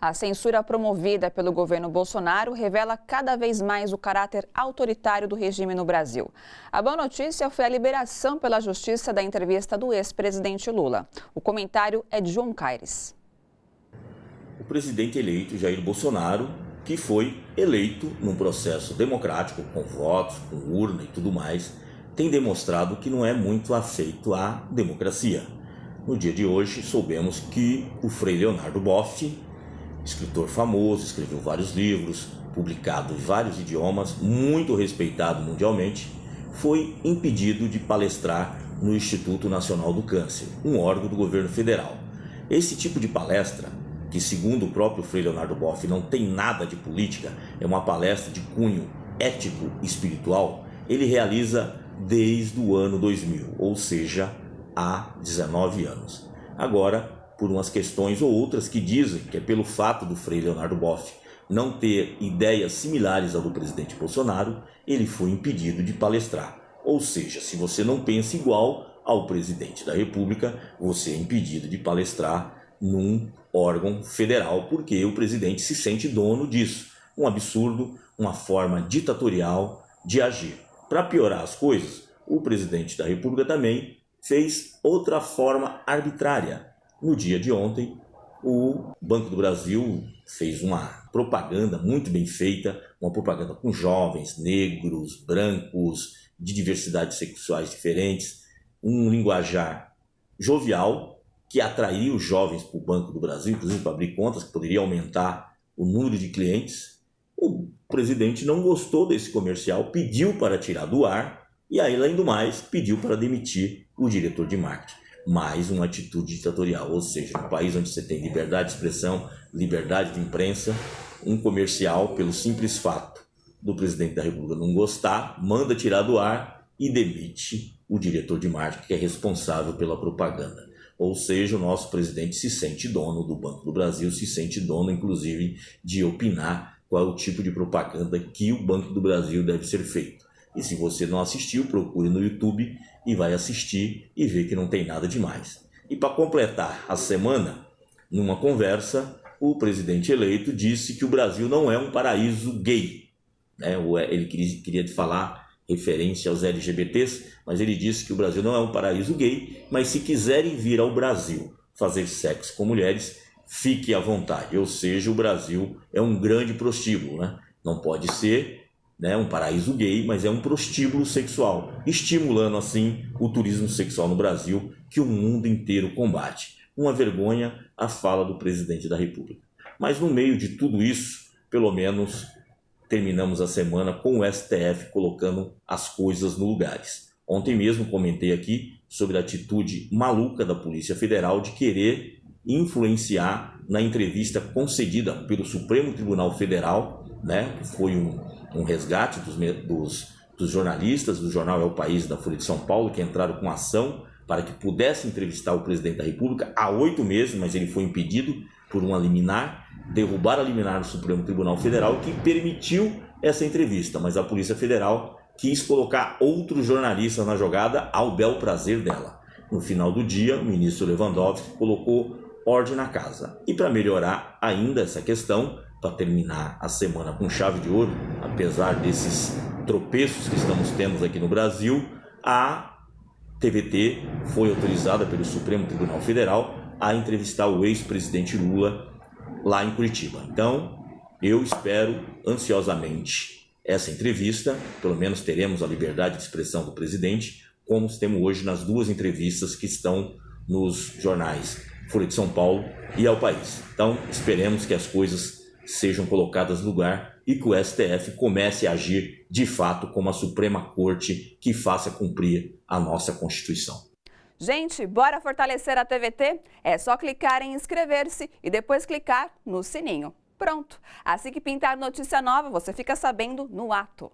A censura promovida pelo governo Bolsonaro revela cada vez mais o caráter autoritário do regime no Brasil. A boa notícia foi a liberação pela Justiça da entrevista do ex-presidente Lula. O comentário é de João Caires. O presidente eleito Jair Bolsonaro, que foi eleito num processo democrático, com votos, com urna e tudo mais, tem demonstrado que não é muito afeito à democracia. No dia de hoje, soubemos que o Frei Leonardo Boff, escritor famoso, escreveu vários livros, publicado em vários idiomas, muito respeitado mundialmente, foi impedido de palestrar no Instituto Nacional do Câncer, um órgão do governo federal. Esse tipo de palestra, que segundo o próprio Frei Leonardo Boff não tem nada de política, é uma palestra de cunho ético e espiritual, ele realiza desde o ano 2000, ou seja, há 19 anos. Agora, por umas questões ou outras que dizem que é pelo fato do Frei Leonardo Boff não ter ideias similares ao do presidente Bolsonaro, ele foi impedido de palestrar. Ou seja, se você não pensa igual ao presidente da República, você é impedido de palestrar num órgão federal, porque o presidente se sente dono disso. Um absurdo, uma forma ditatorial de agir. Para piorar as coisas, o presidente da República também fez outra forma arbitrária. No dia de ontem, o Banco do Brasil fez uma propaganda muito bem feita, uma propaganda com jovens, negros, brancos, de diversidades sexuais diferentes, um linguajar jovial que atrairia os jovens para o Banco do Brasil, inclusive para abrir contas, que poderia aumentar o número de clientes. O presidente não gostou desse comercial, pediu para tirar do ar e aí, além do mais, pediu para demitir o diretor de marketing. Mais uma atitude ditatorial, ou seja, no país onde você tem liberdade de expressão, liberdade de imprensa, um comercial, pelo simples fato do presidente da República não gostar, manda tirar do ar e demite o diretor de marketing, que é responsável pela propaganda. Ou seja, o nosso presidente se sente dono do Banco do Brasil, se sente dono, inclusive, de opinar qual é o tipo de propaganda que o Banco do Brasil deve ser feito. E se você não assistiu, procure no YouTube e vai assistir e ver que não tem nada demais. E para completar a semana, numa conversa, o presidente eleito disse que o Brasil não é um paraíso gay. Ele queria falar referência aos LGBTs, mas ele disse que o Brasil não é um paraíso gay, mas se quiserem vir ao Brasil fazer sexo com mulheres, fique à vontade. Ou seja, o Brasil é um grande prostíbulo, né? Não pode ser um paraíso gay, mas é um prostíbulo sexual, estimulando assim o turismo sexual no Brasil, que o mundo inteiro combate. Uma vergonha a fala do presidente da República. Mas no meio de tudo isso, pelo menos terminamos a semana com o STF colocando as coisas no lugares. Ontem mesmo comentei aqui sobre a atitude maluca da Polícia Federal de querer influenciar na entrevista concedida pelo Supremo Tribunal Federal, que foi um resgate dos jornalistas do jornal É o País, da Folha de São Paulo, que entraram com ação para que pudesse entrevistar o presidente da República há 8 meses, mas ele foi impedido por uma liminar, derrubaram a liminar do Supremo Tribunal Federal, que permitiu essa entrevista, mas a Polícia Federal quis colocar outros jornalistas na jogada ao bel prazer dela. No final do dia, o ministro Lewandowski colocou ordem na casa. E para melhorar ainda essa questão, para terminar a semana com chave de ouro, apesar desses tropeços que estamos tendo aqui no Brasil, a TVT foi autorizada pelo Supremo Tribunal Federal a entrevistar o ex-presidente Lula lá em Curitiba. Então, eu espero ansiosamente essa entrevista, pelo menos teremos a liberdade de expressão do presidente, como temos hoje nas duas entrevistas que estão nos jornais Folha de São Paulo e É o País. Então, esperemos que as coisas sejam colocadas no lugar e que o STF comece a agir de fato como a Suprema Corte que faça cumprir a nossa Constituição. Gente, bora fortalecer a TVT? É só clicar em inscrever-se e depois clicar no sininho. Pronto! Assim que pintar notícia nova, você fica sabendo no ato.